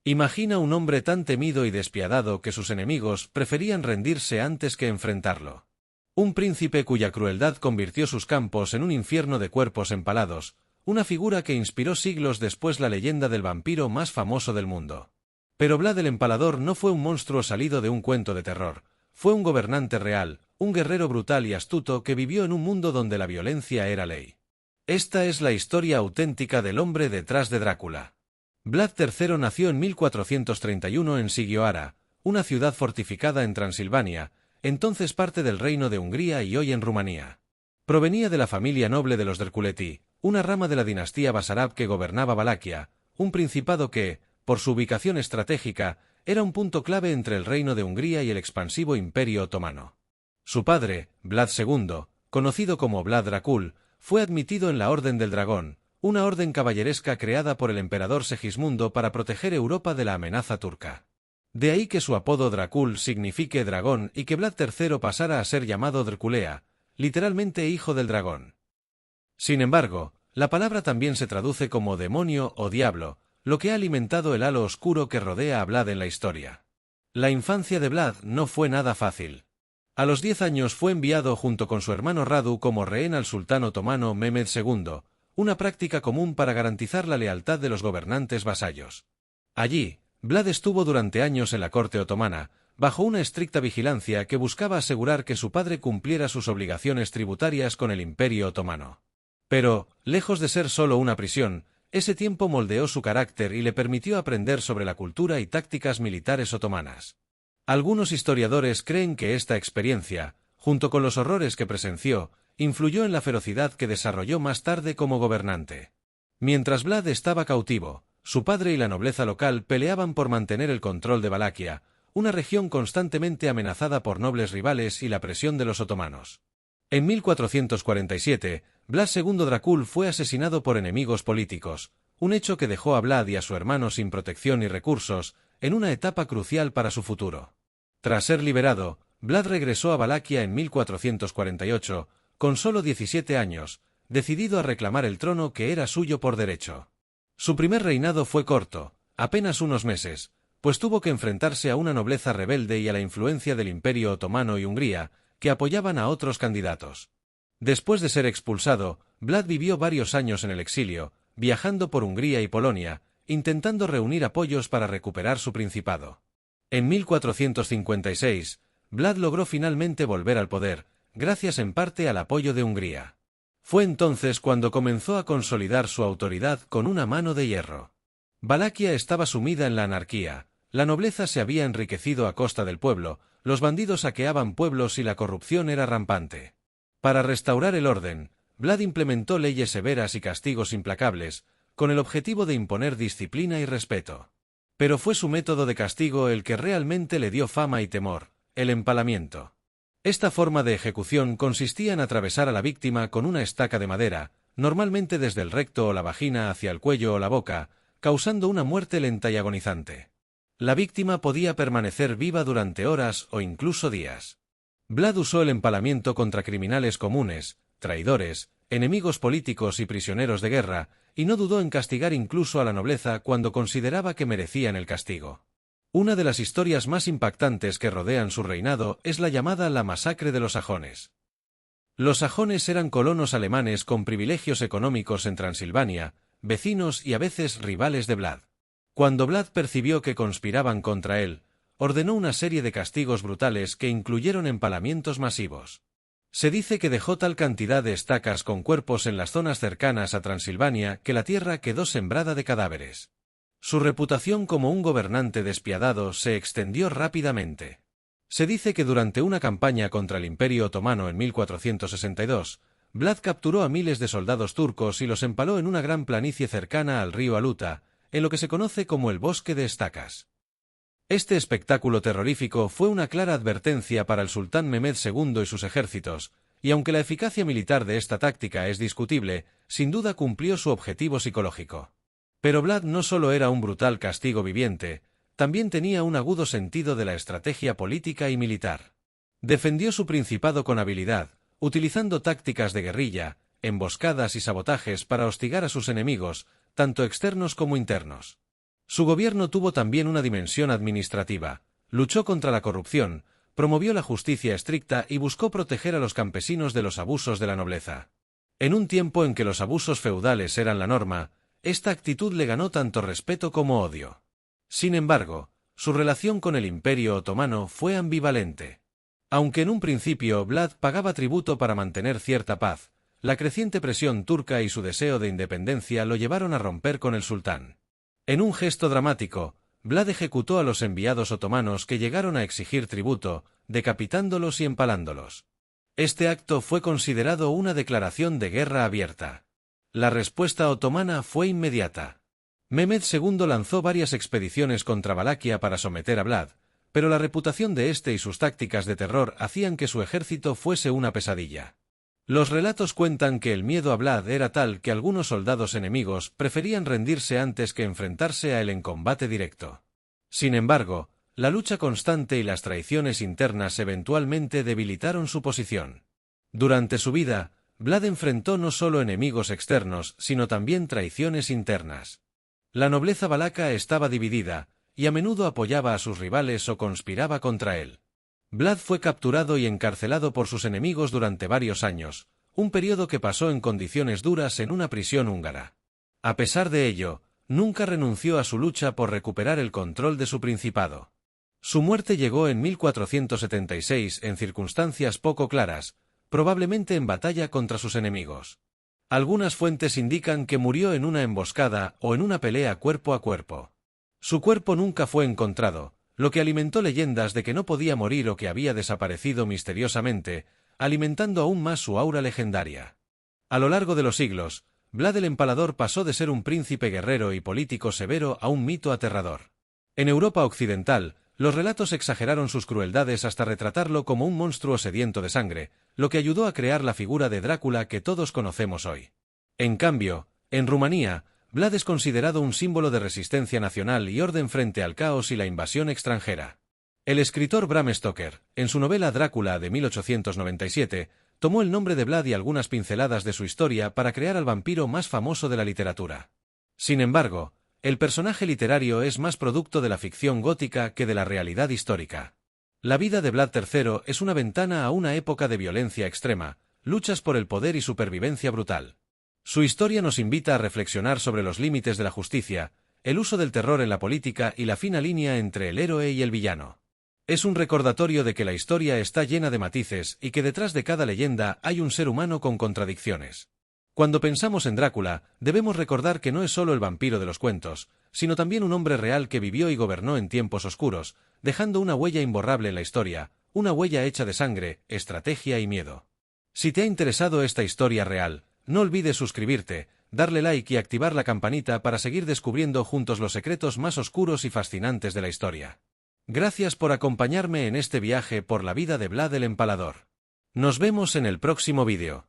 Imagina un hombre tan temido y despiadado que sus enemigos preferían rendirse antes que enfrentarlo. Un príncipe cuya crueldad convirtió sus campos en un infierno de cuerpos empalados, una figura que inspiró siglos después la leyenda del vampiro más famoso del mundo. Pero Vlad el Empalador no fue un monstruo salido de un cuento de terror, fue un gobernante real, un guerrero brutal y astuto que vivió en un mundo donde la violencia era ley. Esta es la historia auténtica del hombre detrás de Drácula. Vlad III nació en 1431 en Sigioara, una ciudad fortificada en Transilvania, entonces parte del Reino de Hungría y hoy en Rumanía. Provenía de la familia noble de los Drculeti, una rama de la dinastía Basarab que gobernaba Valaquia, un principado que, por su ubicación estratégica, era un punto clave entre el Reino de Hungría y el expansivo Imperio Otomano. Su padre, Vlad II, conocido como Vlad Dracul, fue admitido en la Orden del Dragón, una orden caballeresca creada por el emperador Segismundo para proteger Europa de la amenaza turca. De ahí que su apodo Dracul signifique dragón y que Vlad III pasara a ser llamado Drculea, literalmente hijo del dragón. Sin embargo, la palabra también se traduce como demonio o diablo, lo que ha alimentado el halo oscuro que rodea a Vlad en la historia. La infancia de Vlad no fue nada fácil. A los 10 años fue enviado junto con su hermano Radu como rehén al sultán otomano Mehmed II, una práctica común para garantizar la lealtad de los gobernantes vasallos. Allí, Vlad estuvo durante años en la corte otomana, bajo una estricta vigilancia que buscaba asegurar que su padre cumpliera sus obligaciones tributarias con el Imperio Otomano. Pero, lejos de ser solo una prisión, ese tiempo moldeó su carácter y le permitió aprender sobre la cultura y tácticas militares otomanas. Algunos historiadores creen que esta experiencia, junto con los horrores que presenció, influyó en la ferocidad que desarrolló más tarde como gobernante. Mientras Vlad estaba cautivo, su padre y la nobleza local peleaban por mantener el control de Valaquia, una región constantemente amenazada por nobles rivales y la presión de los otomanos. En 1447, Vlad II Dracul fue asesinado por enemigos políticos, un hecho que dejó a Vlad y a su hermano sin protección y recursos, en una etapa crucial para su futuro. Tras ser liberado, Vlad regresó a Valaquia en 1448, con solo 17 años, decidido a reclamar el trono que era suyo por derecho. Su primer reinado fue corto, apenas unos meses, pues tuvo que enfrentarse a una nobleza rebelde y a la influencia del Imperio Otomano y Hungría, que apoyaban a otros candidatos. Después de ser expulsado, Vlad vivió varios años en el exilio, viajando por Hungría y Polonia, intentando reunir apoyos para recuperar su principado. En 1456, Vlad logró finalmente volver al poder, gracias en parte al apoyo de Hungría. Fue entonces cuando comenzó a consolidar su autoridad con una mano de hierro. Valaquia estaba sumida en la anarquía, la nobleza se había enriquecido a costa del pueblo, los bandidos saqueaban pueblos y la corrupción era rampante. Para restaurar el orden, Vlad implementó leyes severas y castigos implacables, con el objetivo de imponer disciplina y respeto. Pero fue su método de castigo el que realmente le dio fama y temor, el empalamiento. Esta forma de ejecución consistía en atravesar a la víctima con una estaca de madera, normalmente desde el recto o la vagina hacia el cuello o la boca, causando una muerte lenta y agonizante. La víctima podía permanecer viva durante horas o incluso días. Vlad usó el empalamiento contra criminales comunes, traidores, enemigos políticos y prisioneros de guerra, y no dudó en castigar incluso a la nobleza cuando consideraba que merecían el castigo. Una de las historias más impactantes que rodean su reinado es la llamada la masacre de los sajones. Los sajones eran colonos alemanes con privilegios económicos en Transilvania, vecinos y a veces rivales de Vlad. Cuando Vlad percibió que conspiraban contra él, ordenó una serie de castigos brutales que incluyeron empalamientos masivos. Se dice que dejó tal cantidad de estacas con cuerpos en las zonas cercanas a Transilvania que la tierra quedó sembrada de cadáveres. Su reputación como un gobernante despiadado se extendió rápidamente. Se dice que durante una campaña contra el Imperio Otomano en 1462, Vlad capturó a miles de soldados turcos y los empaló en una gran planicie cercana al río Aluta, en lo que se conoce como el Bosque de Estacas. Este espectáculo terrorífico fue una clara advertencia para el sultán Mehmed II y sus ejércitos, y aunque la eficacia militar de esta táctica es discutible, sin duda cumplió su objetivo psicológico. Pero Vlad no solo era un brutal castigo viviente, también tenía un agudo sentido de la estrategia política y militar. Defendió su principado con habilidad, utilizando tácticas de guerrilla, emboscadas y sabotajes para hostigar a sus enemigos, tanto externos como internos. Su gobierno tuvo también una dimensión administrativa, luchó contra la corrupción, promovió la justicia estricta y buscó proteger a los campesinos de los abusos de la nobleza. En un tiempo en que los abusos feudales eran la norma, esta actitud le ganó tanto respeto como odio. Sin embargo, su relación con el Imperio Otomano fue ambivalente. Aunque en un principio Vlad pagaba tributo para mantener cierta paz, la creciente presión turca y su deseo de independencia lo llevaron a romper con el sultán. En un gesto dramático, Vlad ejecutó a los enviados otomanos que llegaron a exigir tributo, decapitándolos y empalándolos. Este acto fue considerado una declaración de guerra abierta. La respuesta otomana fue inmediata. Mehmed II lanzó varias expediciones contra Valaquia para someter a Vlad, pero la reputación de este y sus tácticas de terror hacían que su ejército fuese una pesadilla. Los relatos cuentan que el miedo a Vlad era tal que algunos soldados enemigos preferían rendirse antes que enfrentarse a él en combate directo. Sin embargo, la lucha constante y las traiciones internas eventualmente debilitaron su posición. Durante su vida, Vlad enfrentó no solo enemigos externos, sino también traiciones internas. La nobleza valaca estaba dividida, y a menudo apoyaba a sus rivales o conspiraba contra él. Vlad fue capturado y encarcelado por sus enemigos durante varios años, un periodo que pasó en condiciones duras en una prisión húngara. A pesar de ello, nunca renunció a su lucha por recuperar el control de su principado. Su muerte llegó en 1476 en circunstancias poco claras, probablemente en batalla contra sus enemigos. Algunas fuentes indican que murió en una emboscada o en una pelea cuerpo a cuerpo. Su cuerpo nunca fue encontrado, lo que alimentó leyendas de que no podía morir o que había desaparecido misteriosamente, alimentando aún más su aura legendaria. A lo largo de los siglos, Vlad el Empalador pasó de ser un príncipe guerrero y político severo a un mito aterrador. En Europa occidental, los relatos exageraron sus crueldades hasta retratarlo como un monstruo sediento de sangre, lo que ayudó a crear la figura de Drácula que todos conocemos hoy. En cambio, en Rumanía, Vlad es considerado un símbolo de resistencia nacional y orden frente al caos y la invasión extranjera. El escritor Bram Stoker, en su novela Drácula de 1897, tomó el nombre de Vlad y algunas pinceladas de su historia para crear al vampiro más famoso de la literatura. Sin embargo, el personaje literario es más producto de la ficción gótica que de la realidad histórica. La vida de Vlad III es una ventana a una época de violencia extrema, luchas por el poder y supervivencia brutal. Su historia nos invita a reflexionar sobre los límites de la justicia, el uso del terror en la política y la fina línea entre el héroe y el villano. Es un recordatorio de que la historia está llena de matices y que detrás de cada leyenda hay un ser humano con contradicciones. Cuando pensamos en Drácula, debemos recordar que no es solo el vampiro de los cuentos, sino también un hombre real que vivió y gobernó en tiempos oscuros, dejando una huella imborrable en la historia, una huella hecha de sangre, estrategia y miedo. Si te ha interesado esta historia real, no olvides suscribirte, darle like y activar la campanita para seguir descubriendo juntos los secretos más oscuros y fascinantes de la historia. Gracias por acompañarme en este viaje por la vida de Vlad el Empalador. Nos vemos en el próximo vídeo.